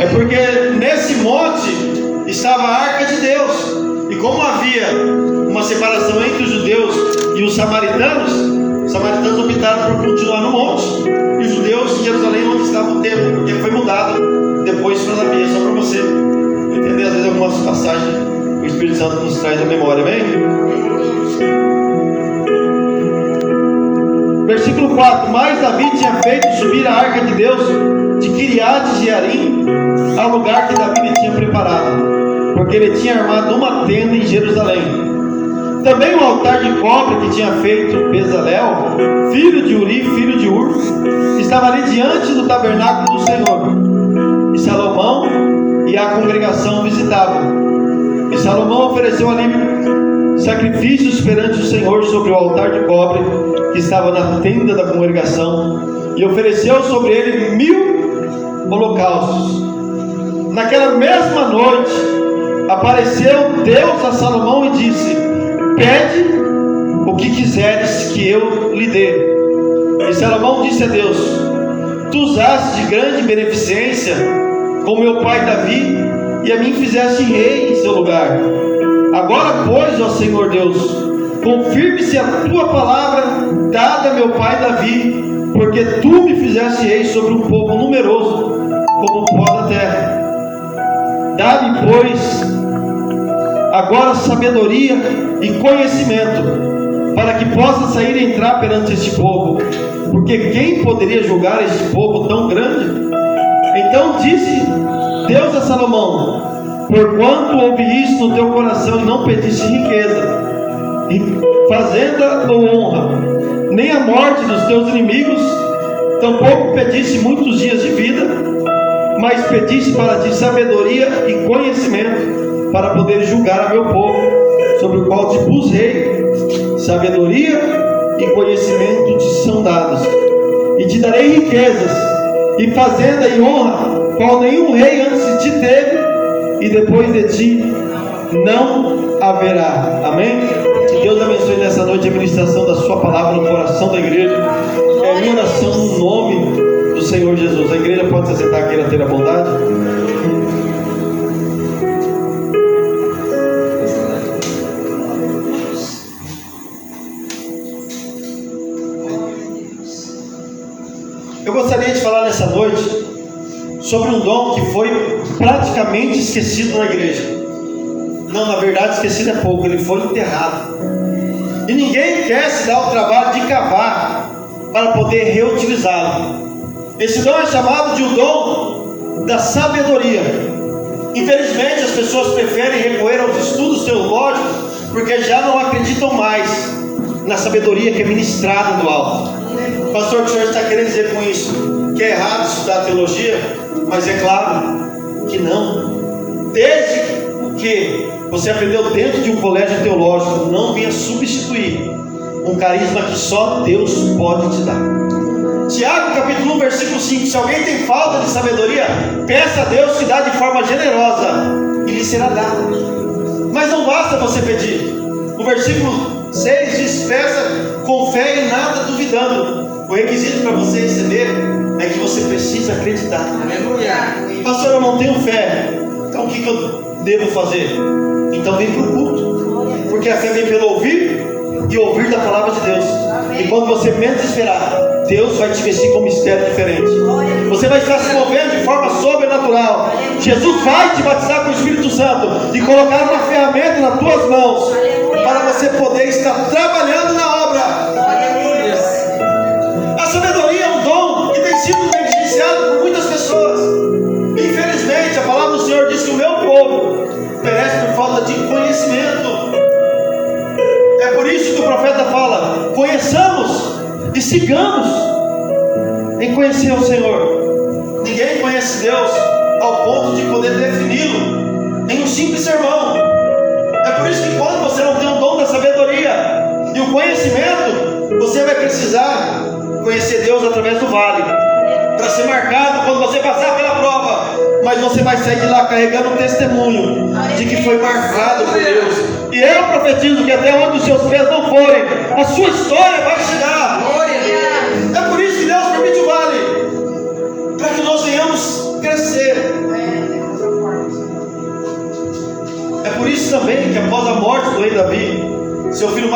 É porque nesse monte estava a arca de Deus. E como havia uma separação entre os judeus e os samaritanos optaram por continuar no monte. E os judeus em Jerusalém, onde estava o templo, porque foi mudado depois para Davi. Só para você entender, às vezes, algumas passagens o Espírito Santo nos traz à memória, amém? Versículo 4: Mas Davi tinha feito subir a arca de Deus de Quiriate Jearim ao lugar que Davi lhe tinha preparado, porque ele tinha armado uma tenda em Jerusalém. Também o altar de cobre que tinha feito Bezalel, filho de Uri, filho de Ur, estava ali diante do tabernáculo do Senhor. E Salomão e a congregação visitavam. E Salomão ofereceu ali sacrifícios perante o Senhor sobre o altar de cobre que estava na tenda da congregação, e ofereceu sobre ele 1000 holocaustos. Naquela mesma noite apareceu Deus a Salomão e disse: pede o que quiseres que eu lhe dê. E Salomão disse a Deus: tu usaste de grande beneficência com meu pai Davi, e a mim fizeste rei em seu lugar. Agora, pois, ó Senhor Deus, confirme-se a tua palavra dada a meu pai Davi, porque tu me fizeste rei sobre um povo numeroso como o pó da terra. Dá-me, pois, agora sabedoria e conhecimento, para que possa sair e entrar perante este povo, porque quem poderia julgar este povo tão grande? Então disse Deus a Salomão: porquanto ouvi isto no teu coração e não pediste riqueza, e fazenda ou honra, nem a morte dos teus inimigos, tampouco pediste muitos dias de vida, mas pediste para ti sabedoria e conhecimento, para poder julgar a meu povo, sobre o qual te pus rei. Sabedoria e conhecimento te são dados, e te darei riquezas, e fazenda e honra, qual nenhum rei antes de ti teve, e depois de ti não haverá. Amém? Que Deus abençoe nessa noite a ministração da sua palavra no coração da igreja. É a minha oração no nome do Senhor Jesus. A igreja pode se assentar, queira ter a bondade. Eu gostaria de falar nessa noite sobre um dom que foi praticamente esquecido na igreja. Não, na verdade, esquecido é pouco, ele foi enterrado. E ninguém quer se dar o trabalho de cavar para poder reutilizá-lo. Esse dom é chamado de o dom da sabedoria. Infelizmente, as pessoas preferem recorrer aos estudos teológicos porque já não acreditam mais na sabedoria que é ministrada do alto. Pastor, o que o senhor está querendo dizer com isso? Que é errado estudar teologia? Mas é claro que não. Desde que você aprendeu dentro de um colégio teológico, não venha substituir um carisma que só Deus pode te dar. Tiago capítulo 1 versículo 5: se alguém tem falta de sabedoria, peça a Deus que dá de forma generosa, e lhe será dado. Mas não basta você pedir. No versículo 6 diz: peça com fé e nada duvidando. O requisito para você receber é que você precisa acreditar. Aleluia. Pastor, eu não tenho fé, então o que eu devo fazer? Então vem para o culto, porque a fé vem pelo ouvir e ouvir da palavra de Deus. E quando você menos esperar, Deus vai te vestir com um mistério diferente. Você vai estar se movendo de forma sobrenatural. Jesus vai te batizar com o Espírito Santo e colocar uma ferramenta nas tuas mãos para você poder estar trabalhando na obra. A sabedoria é um dom que tem sido negligenciado por muitas pessoas. Infelizmente, a palavra do Senhor diz que o meu povo perece por falta de conhecimento. É por isso que o profeta fala: conheçamos e sigamos em conhecer o Senhor. Ninguém conhece Deus ao ponto de poder defini-lo em um simples sermão. É por isso que quando você não tem o dom da sabedoria e o conhecimento, você vai precisar conhecer Deus através do vale, para ser marcado quando você passar pela prova. Mas você vai sair de lá carregando um testemunho de que foi marcado por Deus. E eu profetizo que até onde os seus pés não forem, a sua história vai chegar. É por isso que Deus permite o vale, para que nós venhamos crescer.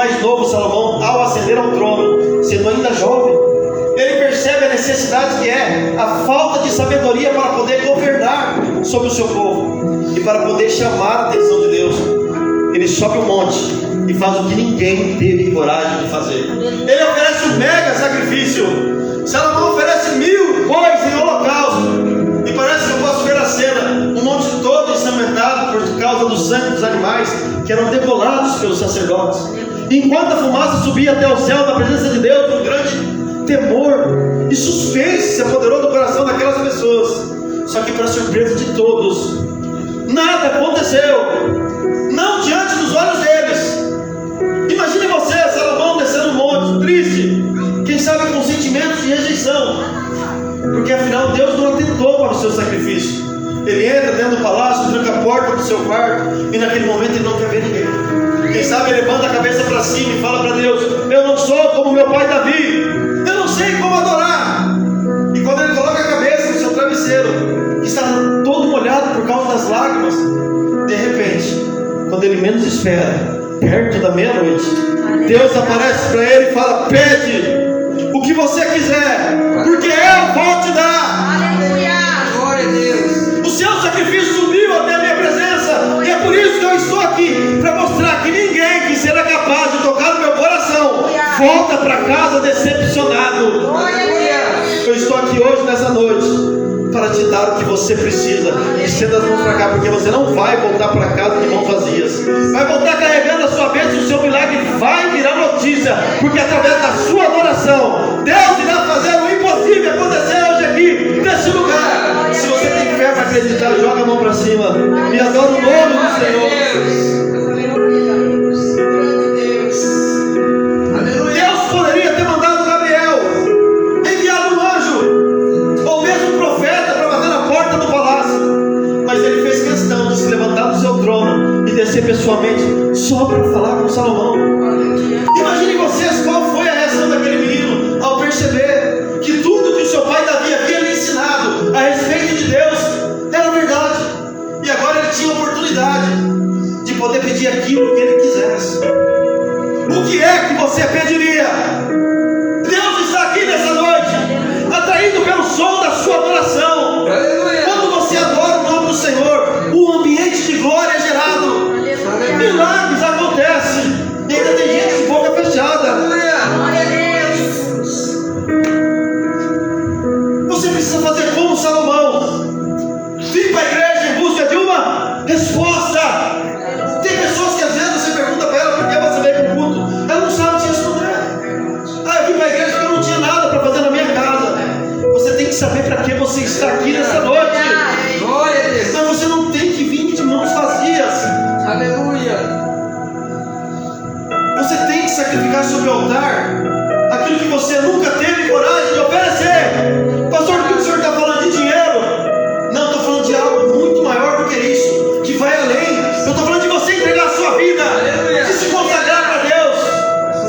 mais novo, Salomão, ao ascender ao trono, sendo ainda jovem, ele percebe a necessidade que é a falta de sabedoria para poder governar sobre o seu povo e para poder chamar a atenção de Deus. Ele sobe um monte e faz o que ninguém teve coragem de fazer. Ele oferece um mega sacrifício. Salomão oferece 1000 bois em holocausto. E parece que eu posso ver a cena, um monte todo ensanguentado por causa do sangue dos animais que eram degolados pelos sacerdotes. Enquanto a fumaça subia até o céu na presença de Deus, um grande temor e suspense se apoderou do coração daquelas pessoas. Só que, para surpresa de todos, nada aconteceu, não diante dos olhos deles. Imagine você, Salomão, descendo um monte, triste, quem sabe com sentimentos de rejeição, porque afinal Deus não atentou para o seu sacrifício. Ele entra dentro do palácio, tranca a porta do seu quarto, e naquele momento ele não quer ver ninguém. Quem sabe ele levanta a cabeça para cima e fala para Deus: eu não sou como meu pai Davi, eu não sei como adorar. E quando ele coloca a cabeça no seu travesseiro, que está todo molhado por causa das lágrimas, de repente, quando ele menos espera, perto da meia-noite, Deus aparece para ele e fala: pede o que você quiser, porque eu vou te dar. Aleluia! Glória a Deus! O seu sacrifício subiu até a minha presença, e é por isso que eu estou aqui, para mostrar que ninguém que será capaz de tocar no meu coração volta para casa decepcionado. Glória a Deus! Eu estou aqui hoje, nessa noite, para te dar o que você precisa. Estenda as mãos para cá, porque você não vai voltar para casa de mãos vazias. Vai voltar carregando a sua bênção, o seu milagre vai virar notícia, porque através da sua adoração, Deus irá fazer o impossível acontecer hoje aqui, nesse lugar. Se você tem fé para acreditar, joga a mão para cima e adora o nome do Senhor. Deus poderia ter mandado Gabriel, enviado um anjo, ou mesmo um profeta para bater na porta do palácio, mas ele fez questão de se levantar do seu trono e descer pessoalmente, só para falar com Salomão. Imaginem vocês qual foi a reação daquele menino ao perceber que tudo que o seu pai Davi havia lhe ensinado a respeito de Deus era verdade, e agora ele tinha a oportunidade de poder pedir aquilo que ele quisesse. O que é que você pediria? Deus está aqui nessa noite, atraído pelo som da sua adoração. Quando você adora o nome do Senhor, um ambiente de glória é gerado, milagres acontecem, e ainda tem gente de boca fechada. Você precisa fazer como Salomão, vir para a igreja em busca de uma resposta. Tem pessoas que às vezes você pergunta para ela: por que você veio para o culto? Ela não sabe te responder. Eu vim para a igreja porque eu não tinha nada para fazer na minha casa. Você tem que saber para que você está aqui nessa noite. Glória a Deus! Mas você não tem que vir de mãos vazias. Aleluia! Você tem que sacrificar sobre o altar aquilo que você nunca teve coragem de oferecer. Pastor, por que o senhor está falando de dinheiro? Não, estou falando de algo muito maior do que isso, que vai além. Eu estou falando de você entregar a sua vida, de se consagrar para Deus.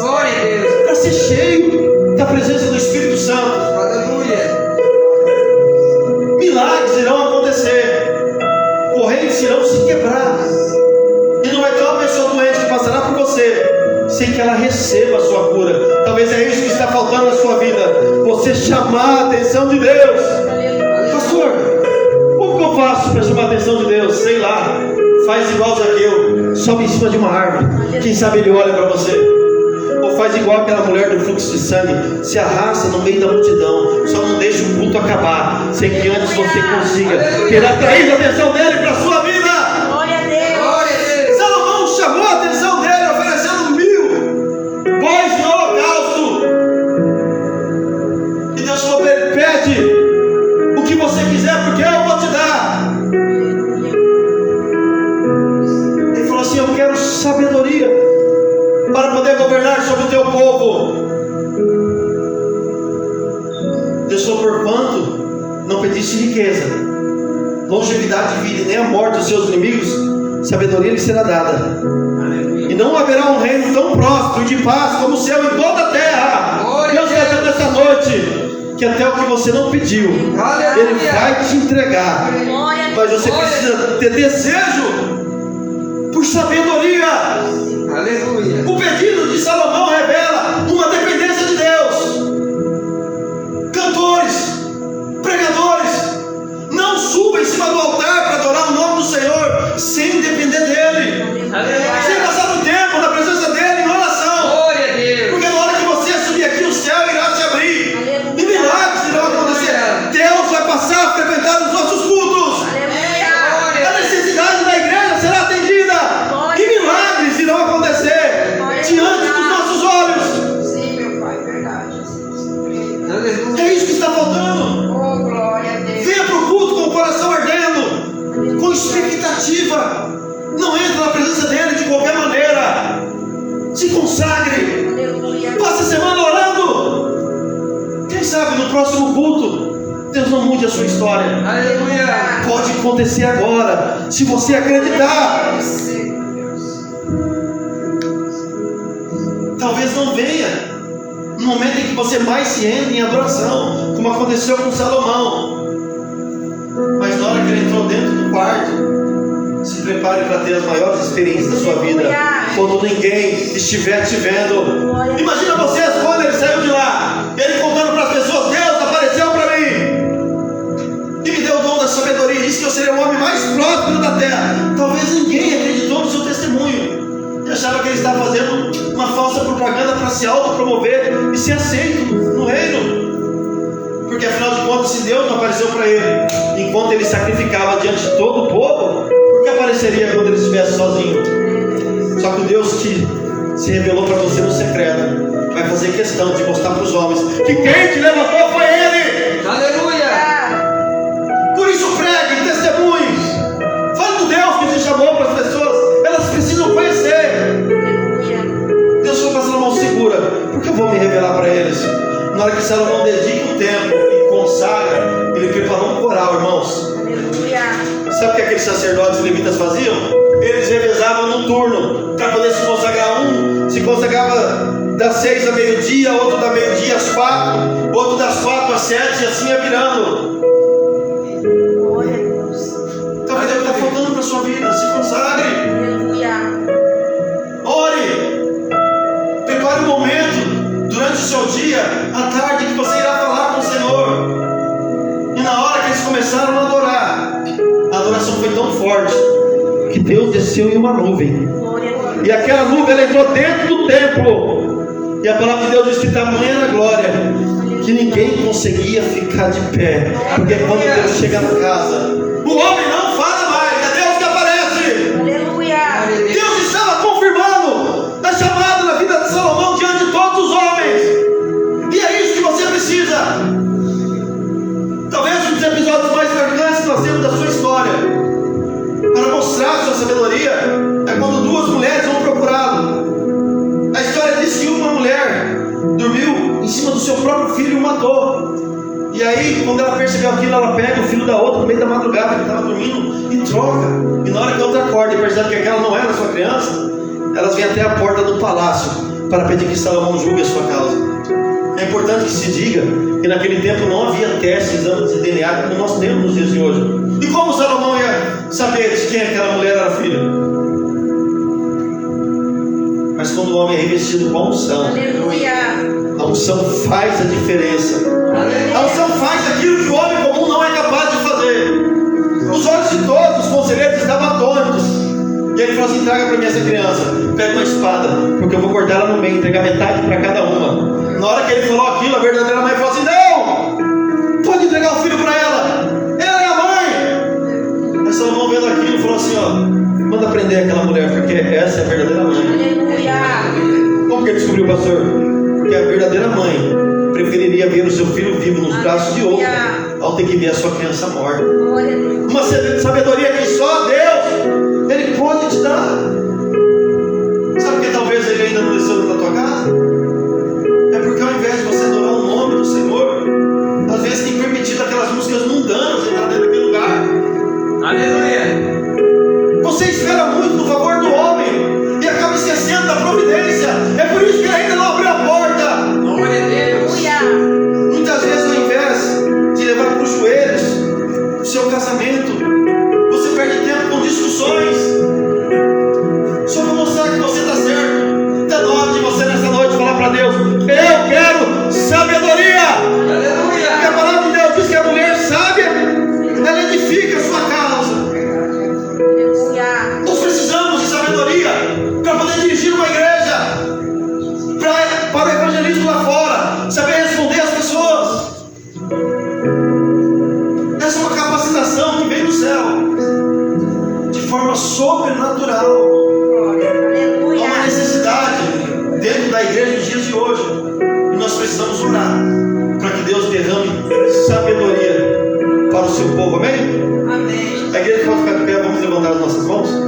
Glória a Deus! Para ser cheio da presença do Espírito Santo. Aleluia! Milagres irão acontecer, correntes irão se quebrar, e não vai ter uma pessoa doente que passará por você sem que ela receba a sua cura. Talvez é isso que está faltando na sua vida, você chamar a atenção de Deus. Pastor, como que eu faço para chamar a atenção de Deus? Sei lá, faz igual Zaqueu, sobe em cima de uma árvore, quem sabe ele olha para você. Ou faz igual aquela mulher do fluxo de sangue, se arrasta no meio da multidão, só não deixa o culto acabar, sem que antes você consiga ter atraído a atenção dele para a sua vida. Glória a Deus! Glória a Deus! Salomão chamou a atenção dele, oferecendo 1000 bois de holocausto. E Deus falou para ele: pede o que você quiser, porque eu vou te dar. Ele falou assim: eu quero sabedoria para poder governar sobre o teu povo. Deus falou: por quanto não pediste riqueza, longevidade de vida e nem a morte dos seus inimigos, sabedoria lhe será dada. E não haverá um reino tão próspero e de paz como o céu em toda a terra. Deus está dizendo nessa noite que até o que você não pediu, Ele vai te entregar. Mas você precisa ter desejo por sabedoria. Aleluia. O pedido de Salomão revela uma dependência de Deus. Cantores, pregadores, não suba em cima do altar para adorar o nome do Senhor sem depender dele, sem passar um tempo na presença dele em oração. Glória a Deus. Porque na hora que você subir aqui, o céu irá se abrir e milagres irão acontecer. Deus vai passar a frequentar os nossos cultos. A necessidade da igreja será atendida e milagres irão acontecer diante dos nossos olhos. Sim, meu Pai, verdade. Aleluia. É isso que está faltando. Oh, glória a Deus. Venha para o culto com o coração ardendo, com expectativa. Não entre na presença dele de qualquer maneira. Se consagre. Aleluia. Passe a semana orando. Quem sabe no próximo culto Deus não mude a sua história. Aleluia. Pode acontecer agora, se você acreditar. Talvez não venha no momento em que você mais se rende em adoração, como aconteceu com Salomão. Mas na hora que ele entrou dentro do quarto, se prepare para ter as maiores experiências da sua vida, quando ninguém estiver te vendo. Imagina vocês quando ele saiu de lá, ele contando para as pessoas: Deus apareceu para mim e me deu o dom da sabedoria, disse que eu seria o homem mais próspero da terra. Talvez ninguém acreditou no seu testemunho e achava que ele estava fazendo uma falsa propaganda para se autopromover e ser aceito no reino. Porque afinal de contas, se Deus não apareceu para ele enquanto ele sacrificava diante de todo o povo, por que apareceria quando ele estivesse sozinho? Só que o Deus que se revelou para você no secreto vai fazer questão de mostrar para os homens que quem te levantou foi ele. Aleluia. Por isso pregue, testemunhe, fale do Deus que te chamou para as pessoas. Elas precisam conhecer. Deus falou para Salomão: segura, porque eu vou me revelar para eles. Na hora que Salomão dedica o tempo e consagra, ele preparou um coral, irmãos. Sabe o que aqueles sacerdotes e levitas faziam? Eles revezavam no turno para poder se consagrar. Um se consagrava das 6 a meio-dia, outro da meio-dia às 4, outro das 4 às 7, e assim ia virando. Talvez é o que está faltando para a sua vida. Se consagre, ore, prepare um momento durante o seu dia, à tarde, que você irá falar com o Senhor. E na hora que eles começaram a adorar, a adoração foi tão forte que Deus desceu em uma nuvem, e aquela nuvem ela entrou dentro do templo, e a palavra de Deus diz que tamanha era a glória que ninguém conseguia ficar de pé. Porque quando Deus chega na casa, o homem não fala mais, é Deus que aparece. Deus estava confirmando a chamada na vida de Salomão diante de todos os homens, e é isso que você precisa. Talvez um dos episódios mais marcantes que nós temos da sua história, para mostrar a sua sabedoria, é quando duas mulheres vão procurá-lo. A história diz que uma mulher dormiu em cima do seu próprio filho e o matou. E aí, quando ela percebeu aquilo, ela pega o filho da outra no meio da madrugada, que estava dormindo, e troca. E na hora que a outra acorda e percebe que aquela não era sua criança, elas vêm até a porta do palácio para pedir que Salomão julgue a sua causa. É importante que se diga que naquele tempo não havia testes, exames de DNA como nós temos nos dias de hoje. E como Salomão ia saber de quem aquela mulher era filha? Mas quando o homem é revestido com a unção, a unção faz a diferença. A unção faz aquilo que o homem comum não é capaz de fazer. Os olhos de todos os conselheiros estavam atônitos. E ele falou assim: traga para mim essa criança, pega uma espada, porque eu vou cortar ela no meio, entregar metade para cada uma. Na hora que ele falou aquilo, a verdadeira mãe falou assim: não, pode entregar o filho para ela, ela é a mãe. Aí Salomão vendo aquilo falou assim: ó, manda prender aquela mulher, porque essa é a verdadeira mãe. Como que ele descobriu, pastor? Porque a verdadeira mãe preferiria ver o seu filho vivo nos braços de outro ao ter que ver a sua criança morta. Uma sabedoria que só Deus Ele pode te dar. Sabe que talvez Ele ainda não desceu na tua casa? É porque ao invés de você adorar o nome do Senhor, às vezes tem permitido aquelas músicas mundanas entrar dentro daquele lugar. Aleluia. Você espera muito do favor do homem e acaba esquecendo da providência. É por isso que Ele ainda não abriu a porta. Glória a Deus. Muitas vezes, ao invés de levar para os joelhos o seu casamento, dias de hoje. E nós precisamos orar para que Deus derrame sabedoria para o seu povo. Amém? Amém. A igreja pode ficar de pé, vamos levantar as nossas mãos.